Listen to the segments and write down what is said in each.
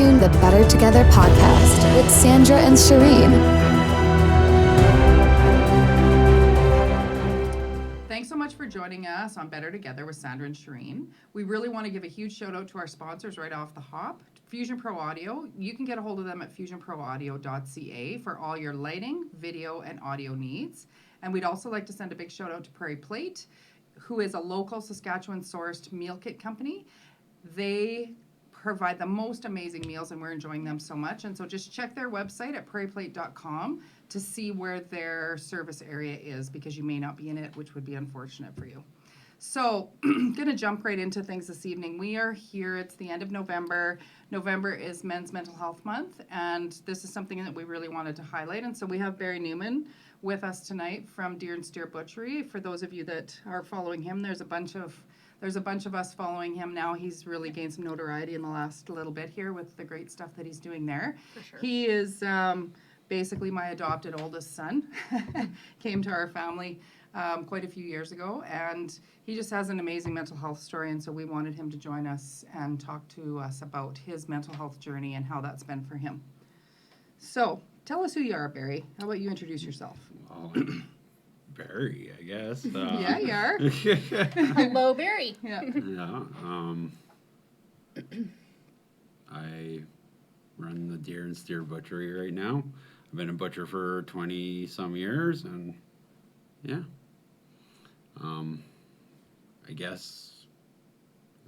to the Better Together podcast with Sandra and Shireen. Thanks so much for joining us on Better Together with Sandra and Shireen. We really want to give a huge shout out to our sponsors right off the hop. Fusion Pro Audio. You can get a hold of them at fusionproaudio.ca for all your lighting, video, and audio needs. And we'd also like to send a big shout out to Prairie Plate, who is a local Saskatchewan-sourced meal kit company. They provide the most amazing meals, and we're enjoying them so much. And so just check their website at prairieplate.com to see where their service area is, because you may not be in it, which would be unfortunate for you. So I'm going to jump right into things this evening. We are here. It's the end of November. November is Men's Mental Health Month, and this is something that we really wanted to highlight. And so we have Barry Newman with us tonight from Deer and Steer Butchery. For those of you that are following him, there's a bunch of us following him now. He's really gained some notoriety in the last little bit here with the great stuff that he's doing there. For sure. He is basically my adopted oldest son. Came to our family quite a few years ago, and he just has an amazing mental health story, and so we wanted him to join us and talk to us about his mental health journey and how that's been for him. So tell us who you are, Barry. How about you introduce yourself? Well, Barry, I guess. Yeah, you are. Hello, Barry. Yeah. Yeah. I run the Deer and Steer Butchery right now. I've been a butcher for 20 some years, and yeah. I guess,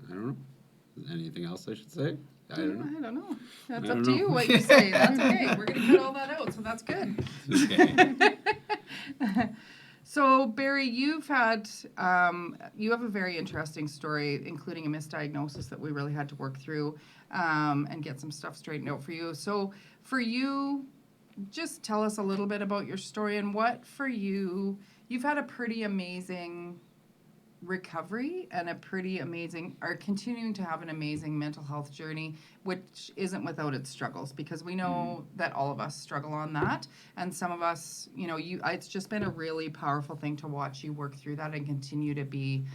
I don't know. Anything else I should say? I don't know. That's I up don't to know. you what you say. That's okay. We're going to cut all that out, so that's good. Okay. So, Barry, you have a very interesting story, including a misdiagnosis that we really had to work through and get some stuff straightened out for you. So, for you, just tell us a little bit about your story and what for you, you've had a pretty amazing recovery and are continuing to have an amazing mental health journey, which isn't without its struggles, because we know that all of us struggle on that, and some of us, it's just been a really powerful thing to watch you work through that and continue to be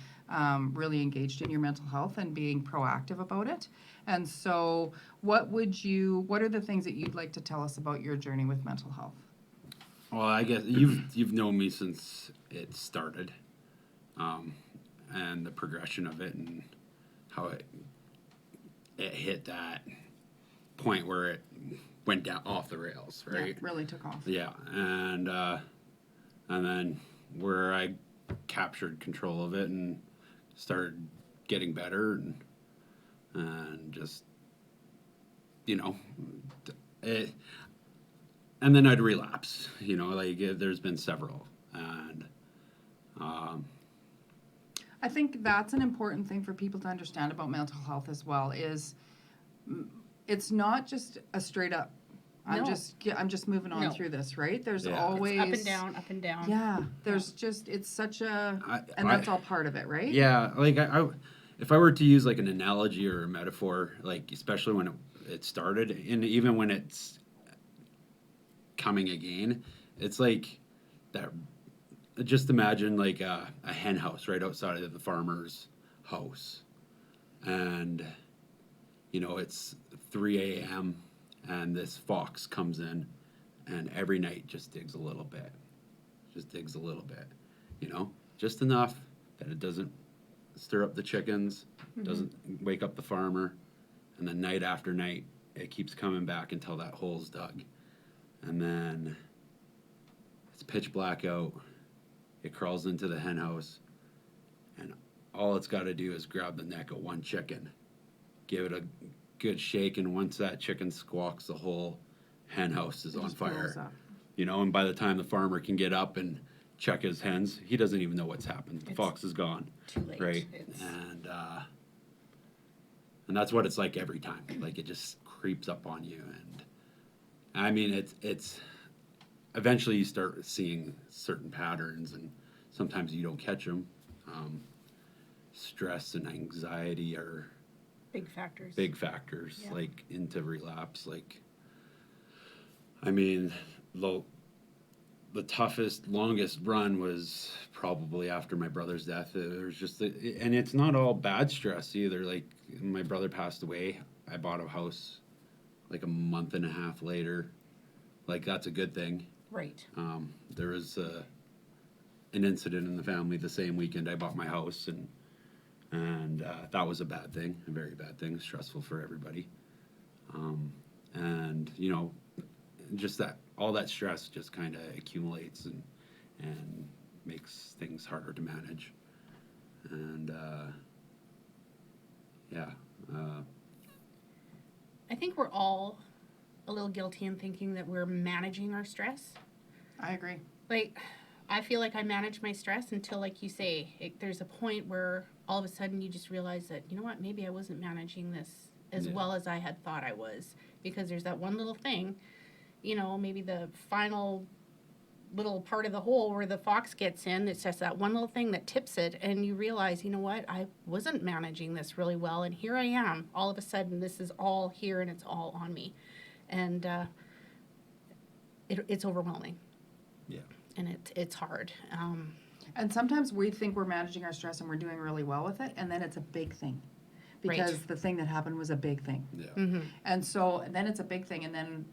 really engaged in your mental health and being proactive about it. And so what are the things that you'd like to tell us about your journey with mental health? Well, I guess you've known me since it started. And the progression of it and how it hit that point where it went down off the rails, right? Yeah, really took off. Yeah, and then where I captured control of it and started getting better and just, it, and then I'd relapse, there's been several, and I think that's an important thing for people to understand about mental health as well, is it's not just a straight up, I'm just moving on through this, right? There's always... It's up and down. Yeah, there's just, it's such a... that's all part of it, right? Yeah, like if I were to use like an analogy or a metaphor, like especially when it started, and even when it's coming again, it's like that... Just imagine like a hen house right outside of the farmer's house. And, it's 3 a.m. and this fox comes in and every night just digs a little bit. Just enough that it doesn't stir up the chickens, doesn't wake up the farmer. And then night after night, it keeps coming back until that hole's dug. And then it's pitch black out. It crawls into the hen house, and all it's got to do is grab the neck of one chicken, give it a good shake, and once that chicken squawks, the whole hen house is on fire. And by the time the farmer can get up and check his hens, he doesn't even know what's happened. The fox is gone. Too late. Right? And that's what it's like every time. Like, it just creeps up on you. And I mean, it's eventually you start seeing certain patterns, and sometimes you don't catch them. Stress and anxiety are big factors. Yeah. Like into relapse. Like, I mean, the toughest, longest run was probably after my brother's death. It was just, and it's not all bad stress either. Like, my brother passed away. I bought a house like a month and a half later. Like, that's a good thing. Right. There was an incident in the family the same weekend I bought my house, and that was a bad thing, a very bad thing, stressful for everybody. And, you know, just that, all that stress just kind of accumulates and makes things harder to manage. And, I think we're all a little guilty in thinking that we're managing our stress. I agree. Like, I feel like I manage my stress until, like you say, there's a point where all of a sudden you just realize that, you know what, maybe I wasn't managing this as well as I had thought I was. Because there's that one little thing, you know, maybe the final little part of the hole where the fox gets in, it's just that one little thing that tips it, and you realize, you know what, I wasn't managing this really well, and here I am. All of a sudden, this is all here, and it's all on me. And it's overwhelming. yeah. And it's hard. And sometimes we think we're managing our stress and we're doing really well with it, and then it's a big thing. Because Right. the thing that happened was a big thing. Yeah. Mm-hmm. And so then it's a big thing, and then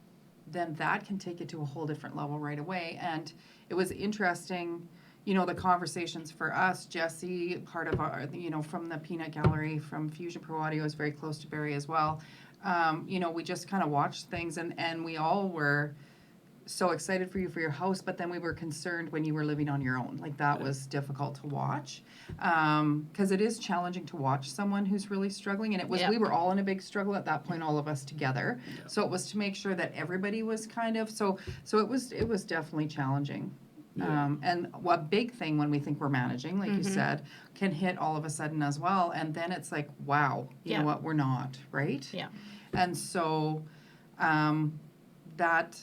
that can take it to a whole different level right away. And it was interesting, you know, the conversations for us. Jesse, part of our, you know, from the Peanut Gallery, from Fusion Pro Audio, is very close to Barry as well. You know, we just kind of watched things, and we all were so excited for you for your house, but then we were concerned when you were living on your own. Like, that was difficult to watch, because it is challenging to watch someone who's really struggling. And it was, Yep. we were all in a big struggle at that point, all of us together. So it was to make sure that everybody was kind of, so it was definitely challenging. Yeah. And a big thing when we think we're managing, like you said, can hit all of a sudden as well. And then it's like, wow, you know what, we're not, right? Yeah. And so that,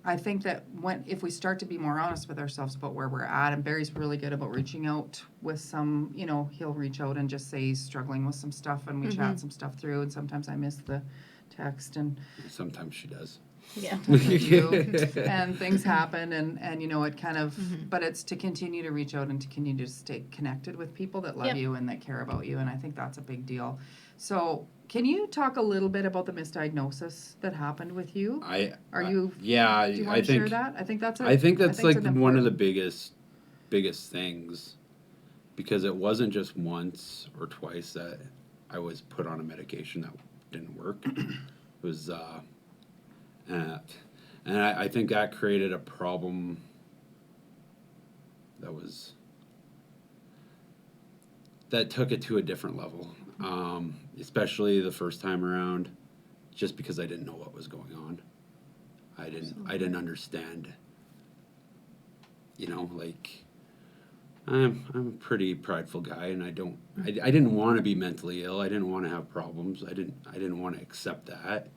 I think that if we start to be more honest with ourselves about where we're at, and Barry's really good about reaching out with some, you know, he'll reach out and just say he's struggling with some stuff, and we chat some stuff through, and sometimes I miss the text, and Sometimes she does. Yeah. sometimes I do, and things happen, and you know, it kind of, but it's to continue to reach out and to continue to stay connected with people that love Yep. you and that care about you, and I think that's a big deal. So can you talk a little bit about the misdiagnosis that happened with you? Yeah, Do you want I to think share that? I think that's I think that's it's like an one of the important- biggest things, because it wasn't just once or twice that I was put on a medication that didn't work. It was and I think that created a problem that took it to a different level, especially the first time around, just because I didn't know what was going on. I didn't understand. You know, like, I'm a pretty prideful guy, and I didn't want to be mentally ill. I didn't want to have problems. I didn't want to accept that,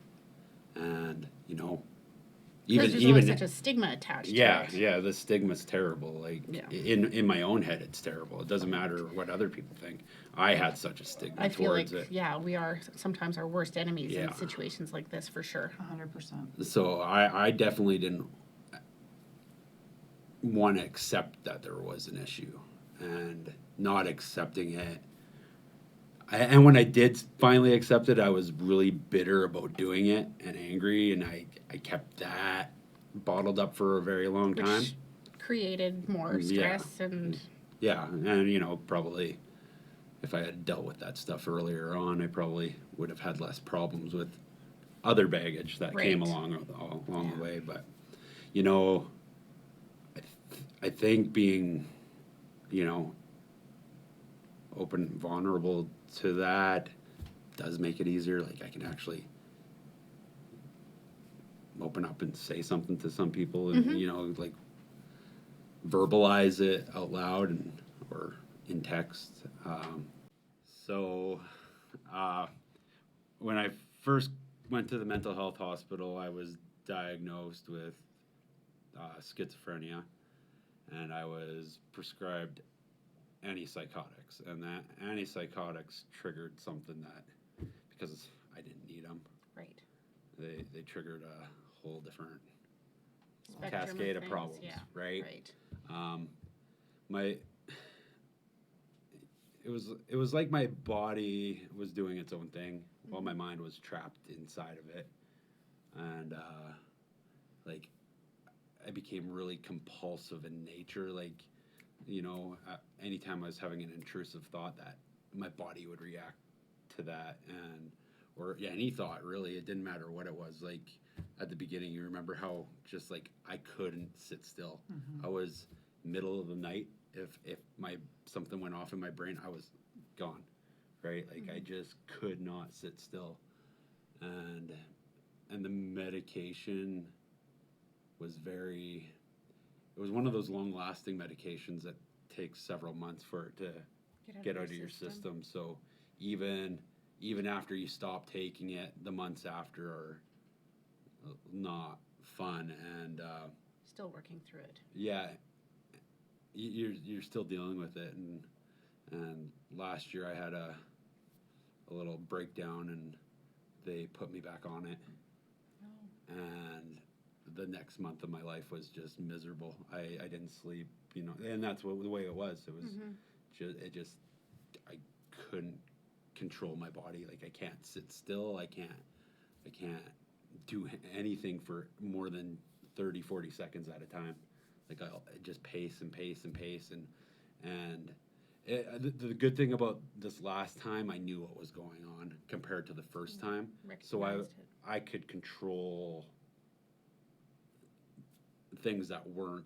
and you know, Because there's always such a stigma attached to it. yeah, the stigma's terrible. Like, Yeah. in my own head, it's terrible. It doesn't matter what other people think. I had such a stigma I feel like, towards it. yeah, we are sometimes our worst enemies Yeah. in situations like this, for sure. 100%. So I definitely didn't want to accept that there was an issue, and not accepting it. And when I did finally accept it, I was really bitter about doing it and angry, and I kept that bottled up for a very long time. Which created more Yeah. stress and Yeah, and you know, probably if I had dealt with that stuff earlier on, I probably would have had less problems with other baggage that came Right. along the way. But you know, I think being, you know, open and vulnerable to that does make it easier. Like, I can actually open up and say something to some people, and you know, like, verbalize it out loud or in text. So when I first went to the mental health hospital, I was diagnosed with schizophrenia, and I was prescribed antipsychotics, and that antipsychotics triggered something that, because I didn't need them, right. they triggered a whole different Spectrum of cascade of things, problems, yeah, right? Right. It was like my body was doing its own thing while my mind was trapped inside of it. and like I became really compulsive in nature. Like, anytime I was having an intrusive thought, that my body would react to that, or any thought really. It didn't matter what it was. Like at the beginning, you remember how just like I couldn't sit still. I was middle of the night. If something went off in my brain, I was gone. Right, like I just could not sit still, and the medication was it was one of those long-lasting medications that takes several months for it to get out of your system. So even after you stop taking it, the months after are not fun, and Still working through it. yeah, you're still dealing with it, and last year I had a little breakdown, and they put me back on it. Oh. And the next month of my life was just miserable. I didn't sleep, and that's the way it was. It was I couldn't control my body. Like I can't sit still. I can't do anything for more than 30, 40 seconds at a time. Like I'll just pace and pace and pace, and the good thing about this last time, I knew what was going on compared to the first time. So I could control things that weren't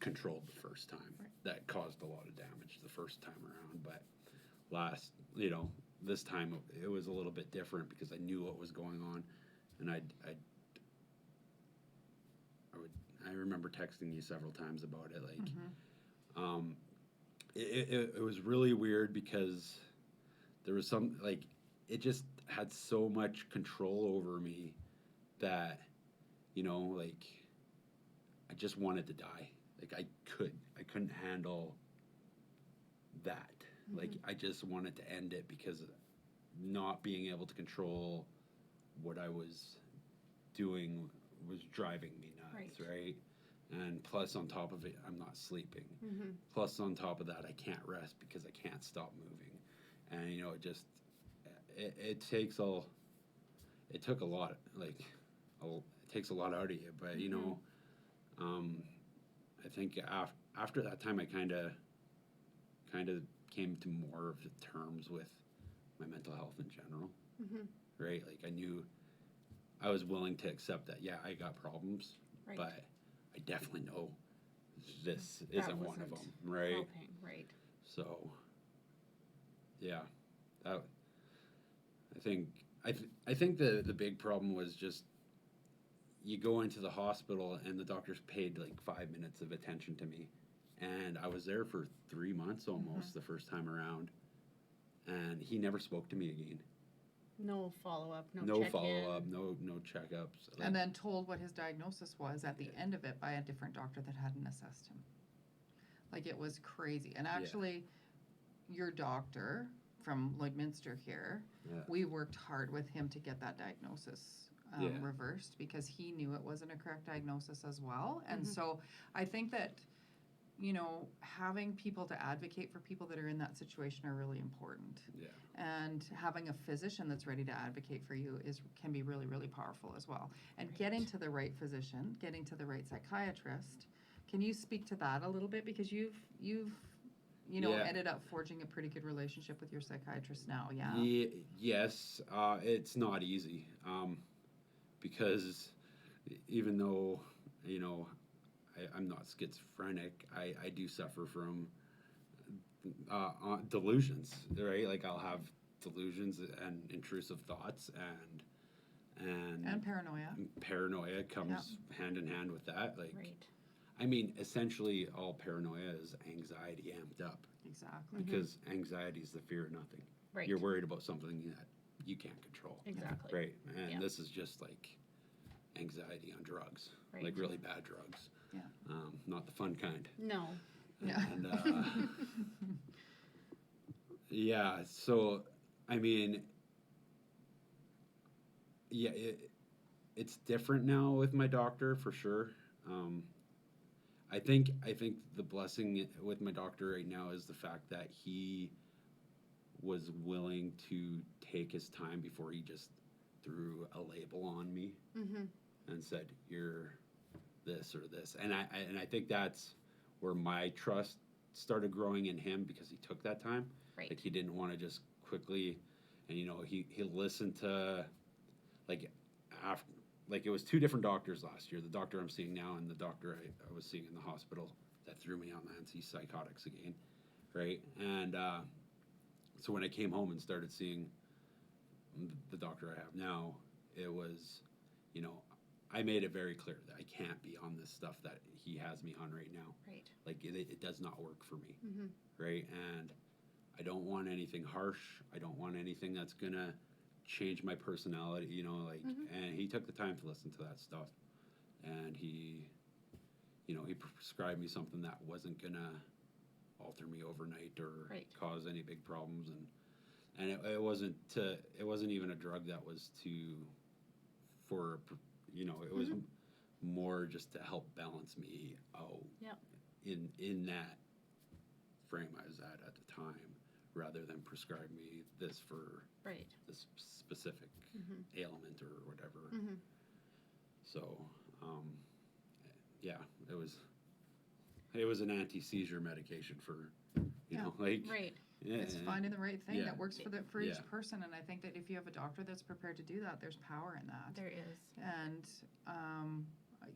controlled the first time. Right. That caused a lot of damage the first time around. But this time it was a little bit different because I knew what was going on, and I remember texting you several times about it. Like, it was really weird because there was it just had so much control over me that, like, I just wanted to die. Like I couldn't handle that. Like I just wanted to end it because not being able to control what I was doing was driving me nuts, right? And plus on top of it, I'm not sleeping. Plus on top of that, I can't rest because I can't stop moving. And it takes it took a lot, like it takes a lot out of you, but I think after that time, I kind of came to more of the terms with my mental health in general, right? Like I knew I was willing to accept that, yeah, I got problems, but I definitely know this isn't one of them, right? Helping, right. So, yeah, that I think the big problem was just you go into the hospital and the doctors paid like 5 minutes of attention to me, and I was there for 3 months almost the first time around, and he never spoke to me again. No follow-up, no No check-in. follow-up, no checkups. Like, And then told what his diagnosis was at the end of it by a different doctor that hadn't assessed him. Like it was crazy. And actually, your doctor from Lloydminster here, we worked hard with him to get that diagnosis reversed because he knew it wasn't a correct diagnosis as well. And so I think that, having people to advocate for people that are in that situation are really important. Yeah. And having a physician that's ready to advocate for you can be really, really powerful as well. And getting to the right physician, getting to the right psychiatrist. Can you speak to that a little bit? Because you've ended up forging a pretty good relationship with your psychiatrist now, yeah? Yes, it's not easy because even though, I'm not schizophrenic, I do suffer from delusions, right? Like I'll have delusions and intrusive thoughts and paranoia. Paranoia comes hand in hand with that. Like, I mean, essentially all paranoia is anxiety amped up. Exactly. Because anxiety is the fear of nothing. Right. You're worried about something that you can't control. Exactly. Right. And this is just like anxiety on drugs. Right. Like really bad drugs. Yeah. Not the fun kind. No. And yeah, so I mean, yeah, it's different now with my doctor for sure. I think the blessing with my doctor right now is the fact that he was willing to take his time before he just threw a label on me. said, you're this or this. And I think that's where my trust started growing in him, because he took that time. Right. Like, he didn't want to just quickly, and he listened to, like, after, like, it was 2 different doctors last year, the doctor I'm seeing now and the doctor I was seeing in the hospital that threw me on the antipsychotics again, right? And so when I came home and started seeing the doctor I have now, it was, I made it very clear that I can't be on this stuff that he has me on right now. Right. Like, it does not work for me, right? And I don't want anything harsh. I don't want anything that's gonna change my personality, and he took the time to listen to that stuff, and he prescribed me something that wasn't gonna alter me overnight or cause any big problems, and it wasn't even a drug that was it was more just to help balance me out in that frame I was at the time, rather than prescribe me this for this specific ailment or whatever. So, yeah, it was an anti-seizure medication for, Right. It's finding the right thing that works for each Yeah. person, and I think that if you have a doctor that's prepared to do that, there's power in that. There is. And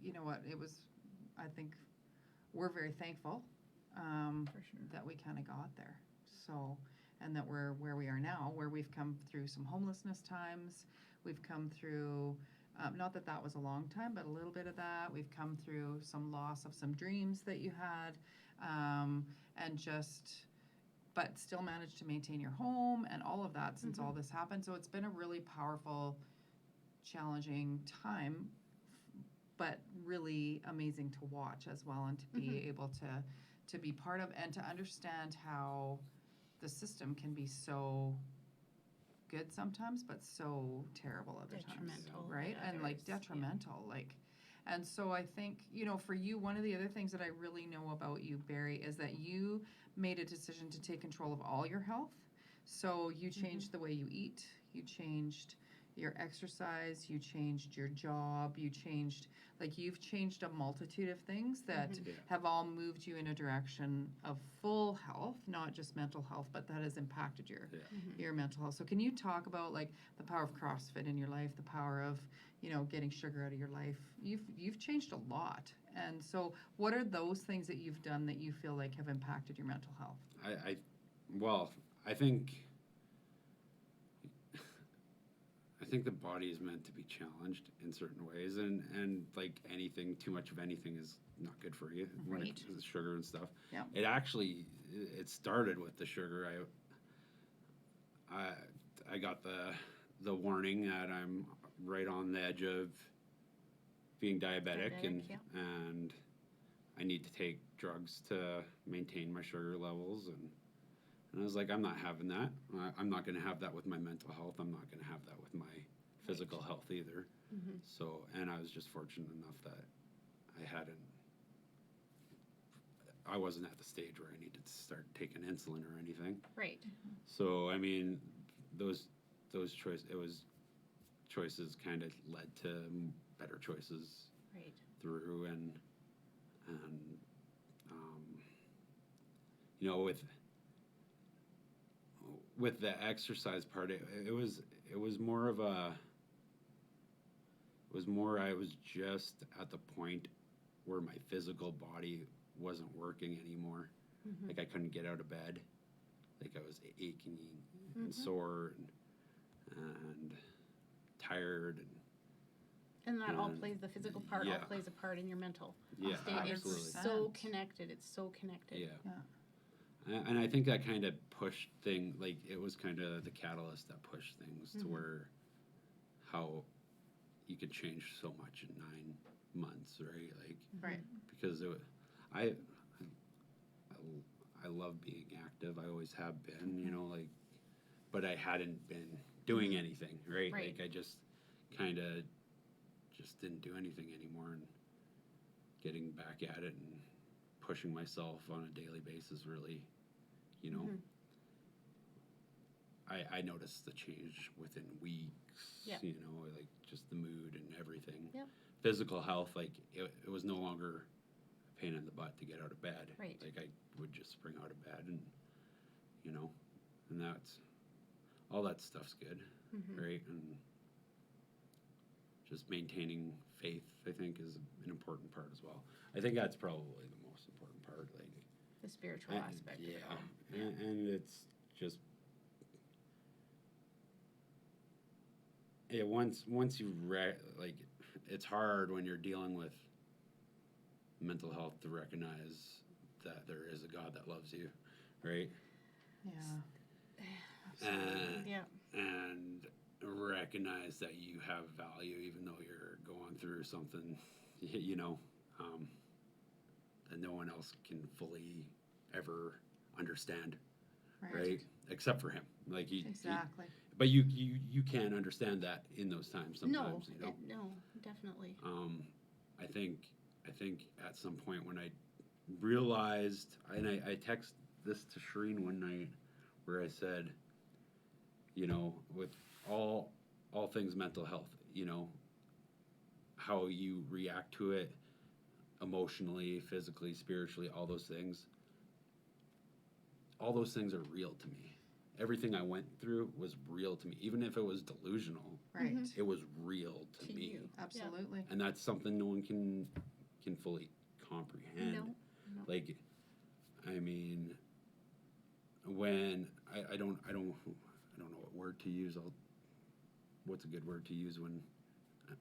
you know what? I think we're very thankful For sure. that we kind of got there. So, and that we're where we are now, where we've come through some homelessness times. We've come through, not that was a long time, but a little bit of that. We've come through some loss of some dreams that you had, but still managed to maintain your home and all of that since all this happened. So it's been a really powerful, challenging time, but really amazing to watch as well, and to be able to be part of and to understand how the system can be so good sometimes, but so terrible other times, right? And like detrimental, and so I think, for you, one of the other things that I really know about you, Barry, is that you made a decision to take control of all your health. So you changed the way you eat, you changed your exercise, you changed your job, you've changed a multitude of things that have all moved you in a direction of full health, not just mental health, but that has impacted your mental health. So can you talk about the power of CrossFit in your life, the power of, getting sugar out of your life? You've changed a lot. And so what are those things that you've done that you feel like have impacted your mental health? I think the body is meant to be challenged in certain ways, and like anything, too much of anything is not good for you when it comes to sugar and stuff. Yeah. It started with the sugar. I got the warning that I'm right on the edge of being diabetic, and I need to take drugs to maintain my sugar levels, and I was like, I'm not having that. I'm not going to have that with my mental health. I'm not going to have that with my physical health either. So, and I was just fortunate enough that I wasn't at the stage where I needed to start taking insulin or anything. Right. So, I mean, those choices kind of led to better choices through, and with the exercise part, it was more I was just at the point where my physical body wasn't working anymore. Like, I couldn't get out of bed. Like, I was aching and sore and tired, and that all plays, the physical part all plays a part in your mental state. Absolutely. It's so connected. Yeah. And I think that kind of pushed it was kind of the catalyst that pushed things to where how you could change so much in 9 months, right? Because I love being active. I always have been, but I hadn't been doing anything, right? Like, I just kind of just didn't do anything anymore, and getting back at it and pushing myself on a daily basis really, I noticed the change within weeks, just the mood and everything. physical health, like it was no longer a pain in the butt to get out of bed. Right. Like I would just spring out of bed and, and that's, all that stuff's good, right? And just maintaining faith, I think, is an important part as well. I think that's probably the most important part, like. The spiritual aspect. Yeah, Of it all. and it's just. Yeah, once you like, it's hard when you're dealing with mental health to recognize that there is a God that loves you, right? Yeah. Yeah. And recognize that you have value even though you're going through something, that no one else can fully ever understand, right? Except for him, like Exactly. but you can understand that in those times sometimes. No, definitely. I think at some point when I realized, and I text this to Shireen one night, where I said, with all things mental health, how you react to it emotionally, physically, spiritually, all those things are real to me. Everything I went through was real to me, even if it was delusional. Right. It was real to me. You. Absolutely. And that's something no one can fully comprehend. No. Like, I mean, when I don't know what word to use. What's a good word to use when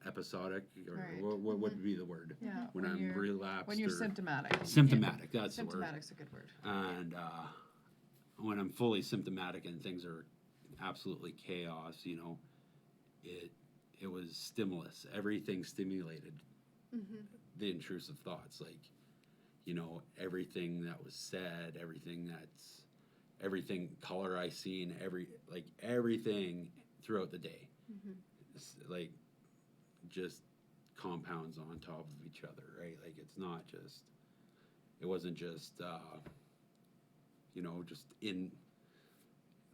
episodic, or Right. what would be the word? Yeah. When I'm relapsed. When you're or symptomatic. symptomatic. That's the word. Symptomatic's a good word. And when I'm fully symptomatic and things are absolutely chaos, it was stimulus. Everything stimulated the intrusive thoughts, like, everything that was said, everything color I seen, everything throughout the day, like, just compounds on top of each other, right? Like, it wasn't just just in,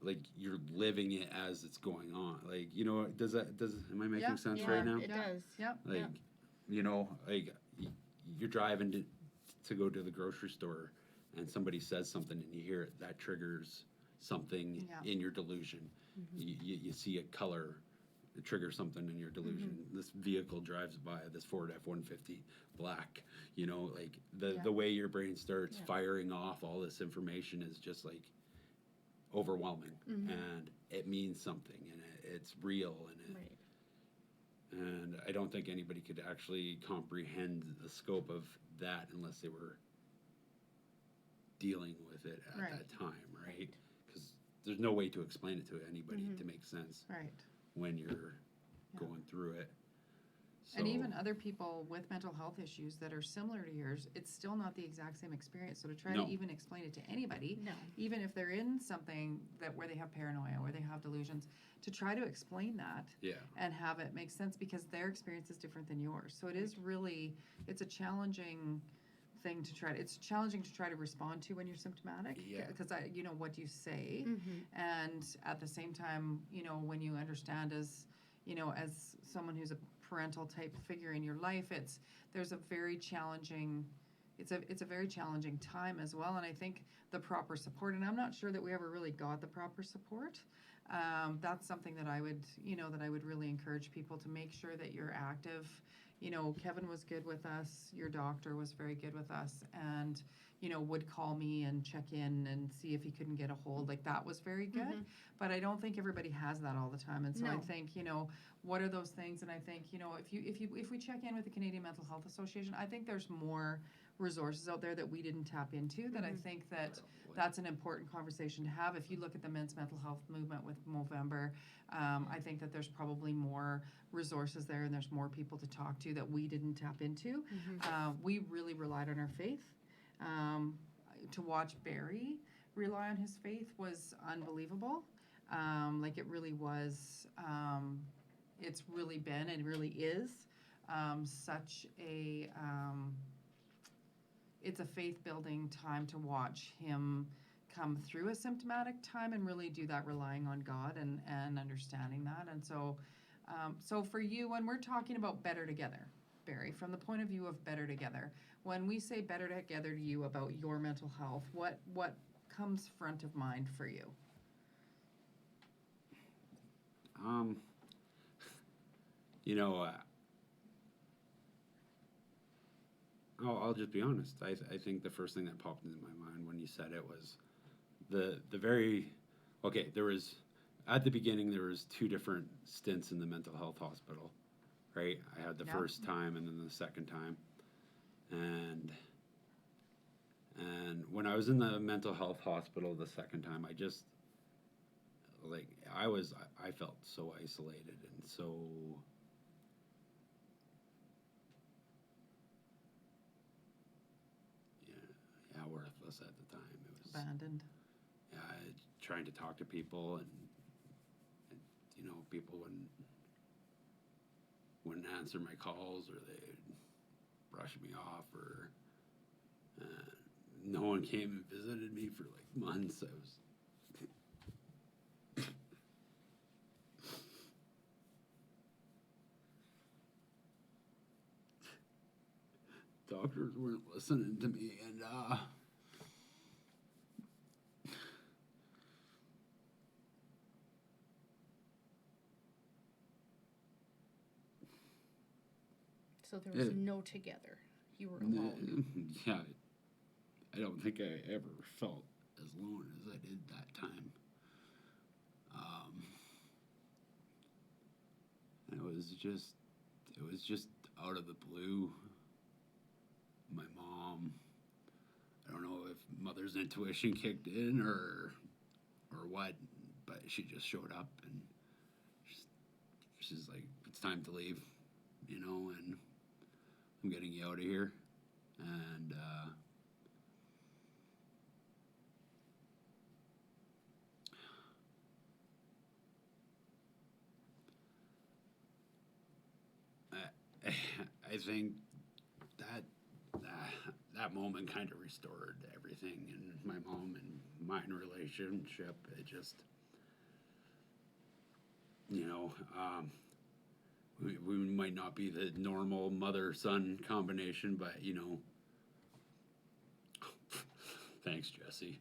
like, you're living it as it's going on. Like, am I making sense Yeah, right now? it does. Yep. Like, like, you're driving to go to the grocery store and somebody says something and you hear it, that triggers something in your delusion. You see a color, it triggers something in your delusion. This vehicle drives by, this Ford F-150 black, like the way your brain starts firing off all this information is just like overwhelming, and it means something, and it's real, and Right. and I don't think anybody could actually comprehend the scope of that unless they were dealing with it at that time, right? Because there's no way to explain it to anybody to make sense Right. when you're going through it. So, And even other people with mental health issues that are similar to yours, it's still not the exact same experience. So to try No. to even explain it to anybody, No. even if they're in something where they have paranoia, where they have delusions, to try to explain that yeah, and have it make sense, because their experience is different than yours. So it is really, it's a challenging thing to try to, it's challenging to try to respond to when you're symptomatic, Yeah. because what you say, and at the same time, when you understand as someone who's a parental type figure in your life, it's a very challenging time as well. And I think the proper support, and I'm not sure that we ever really got the proper support. That's something that I would really encourage people to make sure that you're active. Kevin was good with us. Your doctor was very good with us, and would call me and check in and see if he couldn't get a hold. Like, that was very good. But I don't think everybody has that all the time. And so I No. think what are those things? And I think if we check in with the Canadian Mental Health Association, I think there's more resources out there that we didn't tap into, that I think that's an important conversation to have. If you look at the men's mental health movement with Movember, I think that there's probably more resources there, and there's more people to talk to that we didn't tap into. We really relied on our faith. To watch Barry rely on his faith was unbelievable. Like, it really was, it's really been and really is such a, it's a faith building time to watch him come through a symptomatic time and really do that, relying on God and understanding that. And so, so for you, when we're talking about Better Together, Barry, from the point of view of Better Together, when we say Better Together to you about your mental health, what comes front of mind for you? You know, I'll just be honest. I think the first thing that popped into my mind when you said it was the very okay. There was at the beginning there was 2 different stints in the mental health hospital, right? I had the Yep. first time and then the second time, and when I was in the mental health hospital the second time, I just like I felt so isolated and so. Yeah, worthless at the time. It was Abandoned. yeah, trying to talk to people and people wouldn't answer my calls or they'd brush me off or no one came and visited me for like months. I was doctors weren't listening to me and So there was Yeah. no together. You were alone. yeah, I don't think I ever felt as alone as I did that time. It was just out of the blue. My mom, I don't know if mother's intuition kicked in or what, but she just showed up and she's like, it's time to leave, and I'm getting you out of here. And I think that moment kind of restored everything in my mom and mine relationship. It just, we might not be the normal mother-son combination, but thanks, Jesse.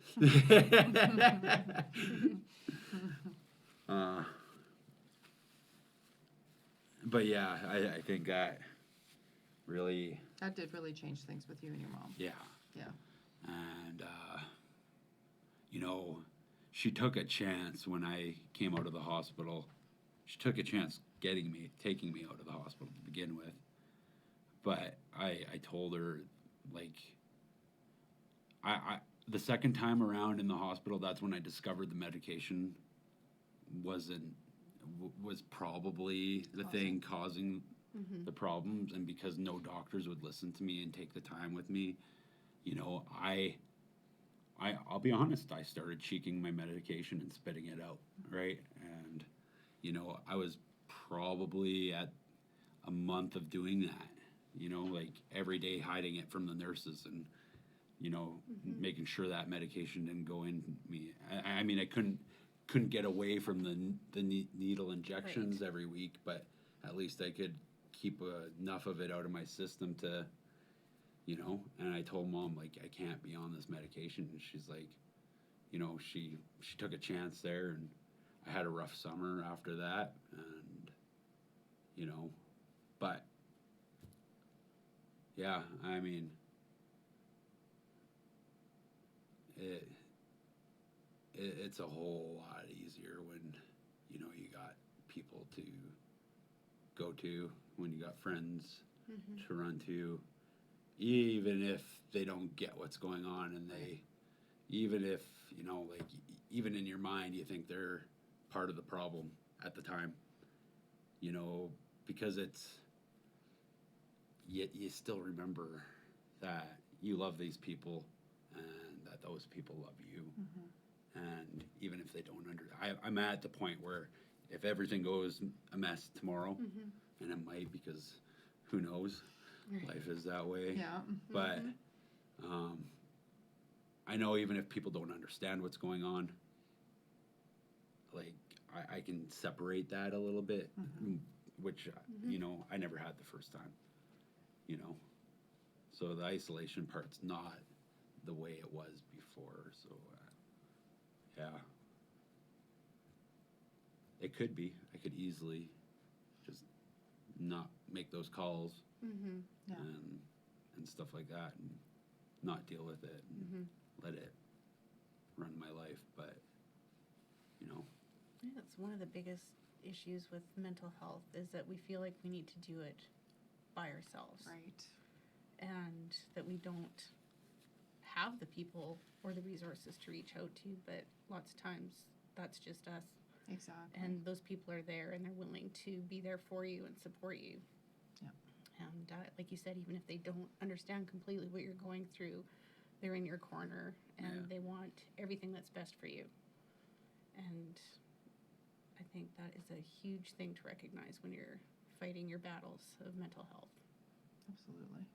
But yeah, I think that really, That did really change things with you and your mom. yeah. Yeah. And, she took a chance when I came out of the hospital. She took a chance taking me out of the hospital to begin with. But I told her, like, the second time around in the hospital, that's when I discovered the medication was probably the thing causing the problems. And because no doctors would listen to me and take the time with me, I'll be honest, I started cheeking my medication and spitting it out, right? And, I was probably at a month of doing that, like every day hiding it from the nurses and, making sure that medication didn't go in me. I mean, I couldn't get away from the needle injections every week, but at least I could keep enough of it out of my system to, and I told Mom, like, I can't be on this medication. And she's like, she took a chance there, and I had a rough summer after that. And, but, yeah, I mean, it's a whole lot easier when, you got people to go to, when you got friends to run to, even if they don't get what's going on, and even if, like, even in your mind, you think they're part of the problem at the time, because you still remember that you love these people and that those people love you. And even if they don't I'm at the point where if everything goes a mess tomorrow, and it might, because who knows, life is that way. Yeah. But I know even if people don't understand what's going on, like I can separate that a little bit, which I never had the first time. you know, so the isolation part's not the way it was before. So, yeah, it could be. I could easily just not make those calls Mm-hmm. Yeah. and stuff like that, and not deal with it and let it run my life. But, you know, I think that's one of the biggest issues with mental health is that we feel like we need to do it by ourselves. Right. And that we don't have the people or the resources to reach out to, but lots of times that's just us. Exactly. And those people are there and they're willing to be there for you and support you. Yeah. And like you said, even if they don't understand completely what you're going through, they're in your corner and they want everything that's best for you. And I think that is a huge thing to recognize when you're fighting your battles of mental health. Absolutely.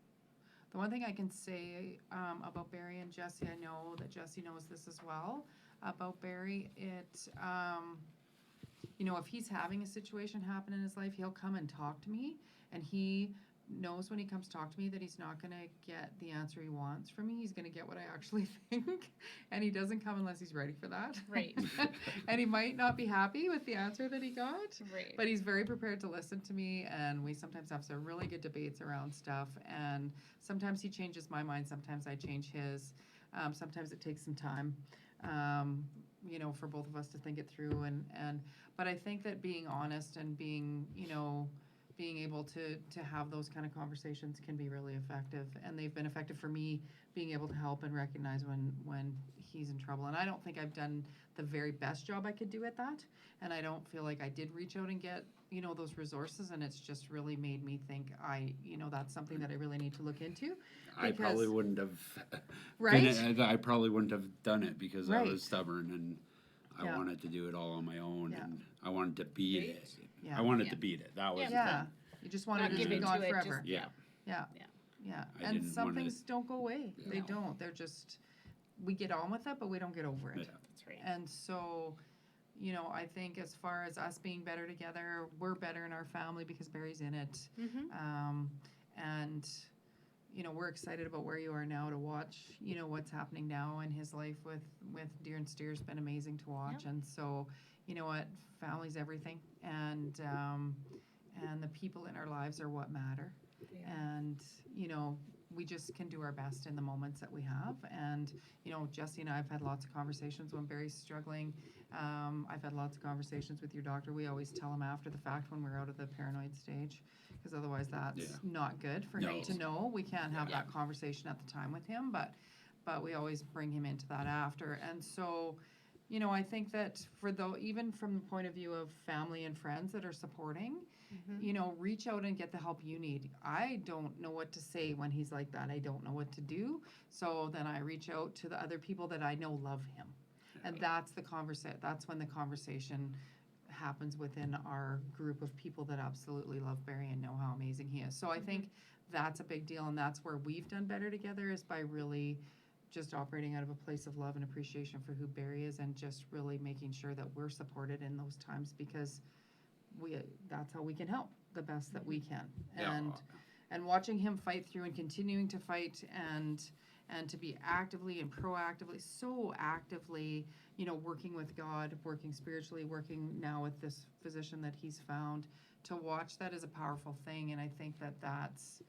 The one thing I can say about Barry and Jesse, I know that Jesse knows this as well about Barry. You know, if he's having a situation happen in his life, he'll come and talk to me, and he knows when he comes to talk to me that he's not going to get the answer he wants from me. He's going to get what I actually think, and he doesn't come unless he's ready for that. Right. And he might not be happy with the answer that he got, Right. but he's very prepared to listen to me, and we sometimes have some really good debates around stuff, and sometimes he changes my mind, sometimes I change his. Sometimes it takes some time, you know, for both of us to think it through, but I think that being honest and being, you know, being able to have those kind of conversations can be really effective, and they've been effective for me being able to help and recognize when he's in trouble. And I don't think I've done the very best job I could do at that, and I don't feel like I did reach out and get, you know, those resources, and it's just really made me think you know, that's something that I really need to look into. I probably wouldn't have Right? I probably wouldn't have done it because I Right. was stubborn and I Yeah. wanted to do it all on my own, Yeah. and I wanted to beat Right. it. Yeah. I wanted Yeah. to beat it. That was the Yeah, thing. you just wanted Not it to give be in gone to it, forever. just- Yeah. Yeah. Yeah. Yeah, I and didn't some wanna- things don't go away. They No. don't. They're just, we get on with it, but we don't get over it. Yeah. That's right. And so, you know, I think as far as us being better together, we're better in our family because Barry's in it. And, you know, we're excited about where you are now to watch, you know, what's happening now in his life with Deer and Steer's been amazing to watch. Yep. And so, you know what, family's everything. And the people in our lives are what matter. They are. And, you know, we just can do our best in the moments that we have. And, you know, Jesse and I have had lots of conversations when Barry's struggling. I've had lots of conversations with your doctor. We always tell him after the fact when we're out of the paranoid stage, because otherwise that's Yeah. not good for him No. to know. We can't have Yeah. that conversation at the time with him, but we always bring him into that after. And so, you know, I think that even from the point of view of family and friends that are supporting, you know, reach out and get the help you need. I don't know what to say when he's like that. I don't know what to do. So then I reach out to the other people that I know love him. And that's that's when the conversation happens within our group of people that absolutely love Barry and know how amazing he is. So I think that's a big deal, and that's where we've done better together, is by really just operating out of a place of love and appreciation for who Barry is, and just really making sure that we're supported in those times, because that's how we can help the best that we can. Yeah. And watching him fight through and continuing to fight and to be actively and proactively, so actively, you know, working with God, working spiritually, working now with this physician that he's found, to watch that is a powerful thing. And I think that that's,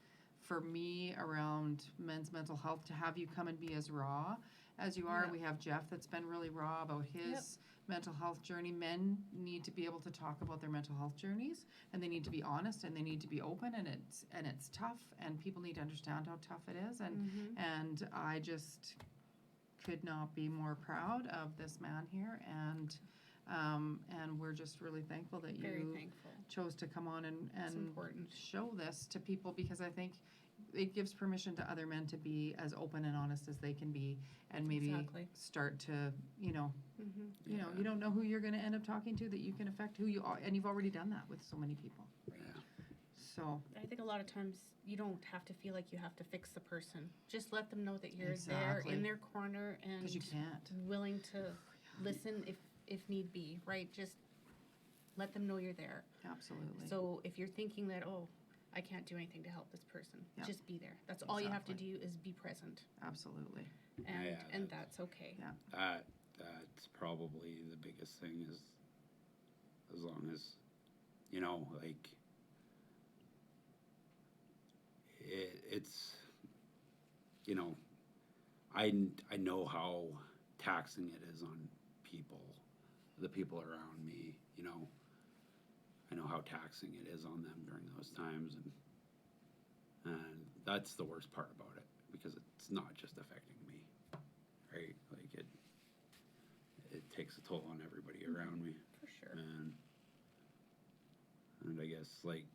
for me, around men's mental health, to have you come and be as raw as you are. Yeah. We have Jeff that's been really raw about his mental health journey. Men need to be able to talk about their mental health journeys, and they need to be honest, and they need to be open, and it's tough, and people need to understand how tough it is. And I just could not be more proud of this man here, and we're just really thankful that Very you thankful. chose to come on and important. show this to people, because I think it gives permission to other men to be as open and honest as they can be, and maybe Exactly. start to, you know, you don't know who you're going to end up talking to, that you can affect who you are, and you've already done that with so many people. Yeah. So I think a lot of times you don't have to feel like you have to fix the person. Just let them know that you're Exactly. there in their corner and 'cause you can't. willing to listen if need be, right? Just let them know you're there. Absolutely. So if you're thinking that, oh, I can't do anything to help this person. Yeah. Just be there. That's all you have to Exactly. do is be present. Absolutely. And that's okay. Yeah. That's probably the biggest thing, is as long as, you know, like, it's, you know, I know how taxing it is on people, the people around me, you know. I know how taxing it is on them during those times, and that's the worst part about it, because it's not just affecting me, right? Like, it takes a toll on everybody around me. For sure. And I guess, like,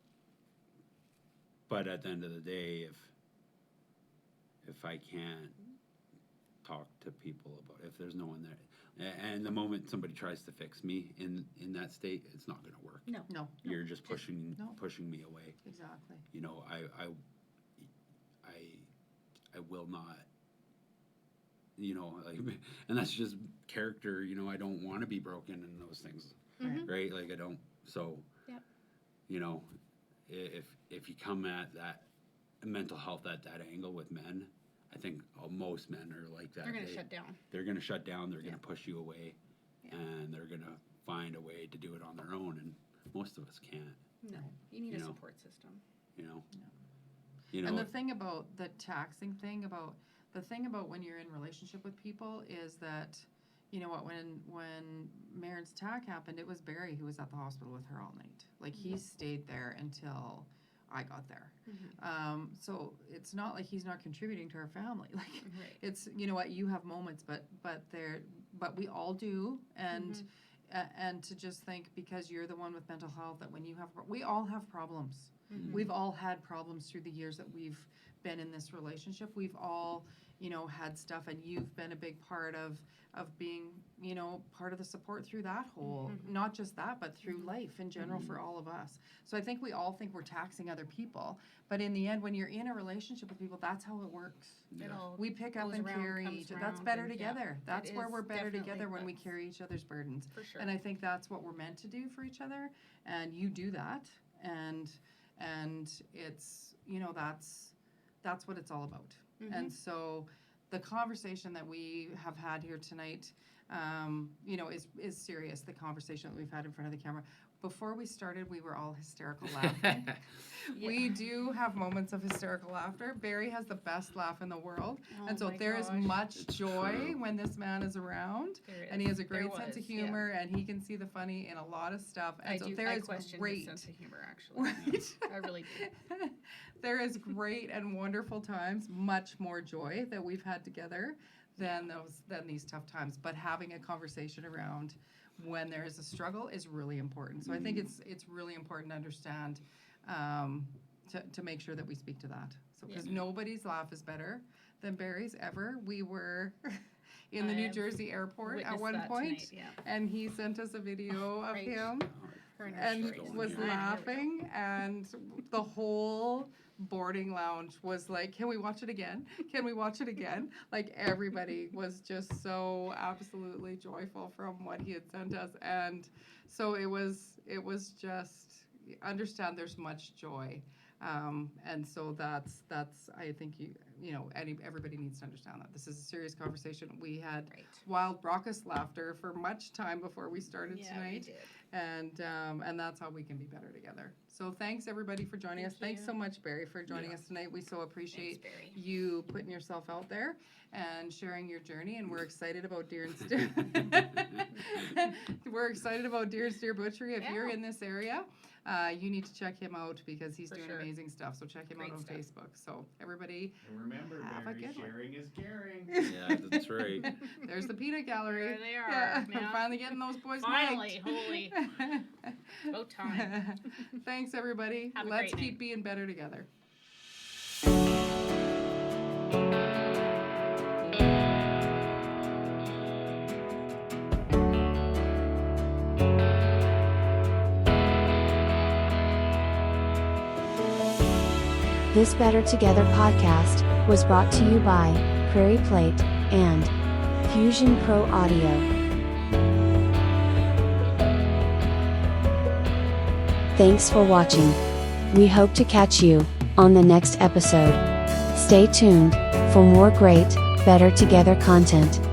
but at the end of the day, if I can't talk to people about it, if there's no one there, and the moment somebody tries to fix me in that state, it's not going to work. No. You're just pushing No. pushing me away. Exactly. You know, I will not, you know, like, and that's just character, you know. I don't want to be broken in those things, right? Like, I don't, so, Yep. you know, if you come at that mental health at that angle with men, I think most men are like that. They're going to shut down. They're going to shut down. They're going Yeah. to push you away, Yeah. and they're going to find a way to do it on their own. And most of us can't. No. You need You a know. support system. You know. Yeah. You know. And the thing about the taxing thing, about when you're in relationship with people, is that, you know what, when Maren's attack happened, it was Barry who was at the hospital with her all night. Like, he stayed there until I got there. So it's not like he's not contributing to our family. Like, Right. it's, you know what, you have moments, but we all do, and and to just think, because you're the one with mental health, that when you have, we all have problems. We've all had problems through the years that we've been in this relationship. We've all, you know, had stuff, and you've been a big part of being, you know, part of the support through that whole, not just that, but through life in general for all of us. So I think we all think we're taxing other people, but in the end, when you're in a relationship with people, that's how it works. It all We pick up goes and around, carry comes each other. That's around, better and together. it That's where is we're better definitely, together, when we that's- carry each other's burdens. For sure. And I think that's what we're meant to do for each other, and you do that, and it's, you know, that's what it's all about. And so the conversation that we have had here tonight, you know, is serious. The conversation that we've had in front of the camera. Before we started, we were all hysterical laughing. We do have moments of hysterical laughter. Barry has the best laugh in the world. Oh And so my there is gosh. much It's joy true. when this man is around. There And he has a is. great There sense of was, yeah. humor, and he can see the funny in a lot of stuff. And so there I is question great. his sense of humor, actually. Right. I really do. There is great and wonderful times, much more joy that we've had together than these tough times. But having a conversation around when there is a struggle is really important. So I think it's really important to understand, to make sure that we speak to that. So, because nobody's laugh is better than Barry's ever. We were in the I New have Jersey airport at witnessed one that point, tonight, yeah. and he sent us a video of Right. him. Her and her And stories. was Here we go. laughing, and the whole boarding lounge was like, "Can we watch it again? Can we watch it again?" Like, everybody was just so absolutely joyful from what he had sent us, and so it was just, understand there's much joy, and so that's I think you know everybody needs to understand that this is a serious conversation. We had Right. wild raucous laughter for much time before we started Yeah, we tonight. did. And that's how we can be better together. So thanks everybody for joining us. Thank Thanks you. so much, Barry, for joining Yeah. us tonight. We so appreciate Thanks, Barry. you putting yourself out there and sharing your journey. And we're excited about Deer and Steer. We're excited about Deer and Steer Butchery. If you're Yeah. in this area, you need to check him out, because he's For doing sure. amazing stuff. So check him Great out on stuff. Facebook. So everybody, And remember, Have a Barry, good one. sharing is caring. Yeah, that's right. there's the peanut gallery. There they are. Yeah, Yeah. finally getting those boys Finally, mic'd. holy. About time. Thanks, everybody. Have a Let's great keep night. being better together. This Better Together podcast was brought to you by Prairie Plate and Fusion Pro Audio. Thanks for watching. We hope to catch you on the next episode. Stay tuned for more great, Better Together content.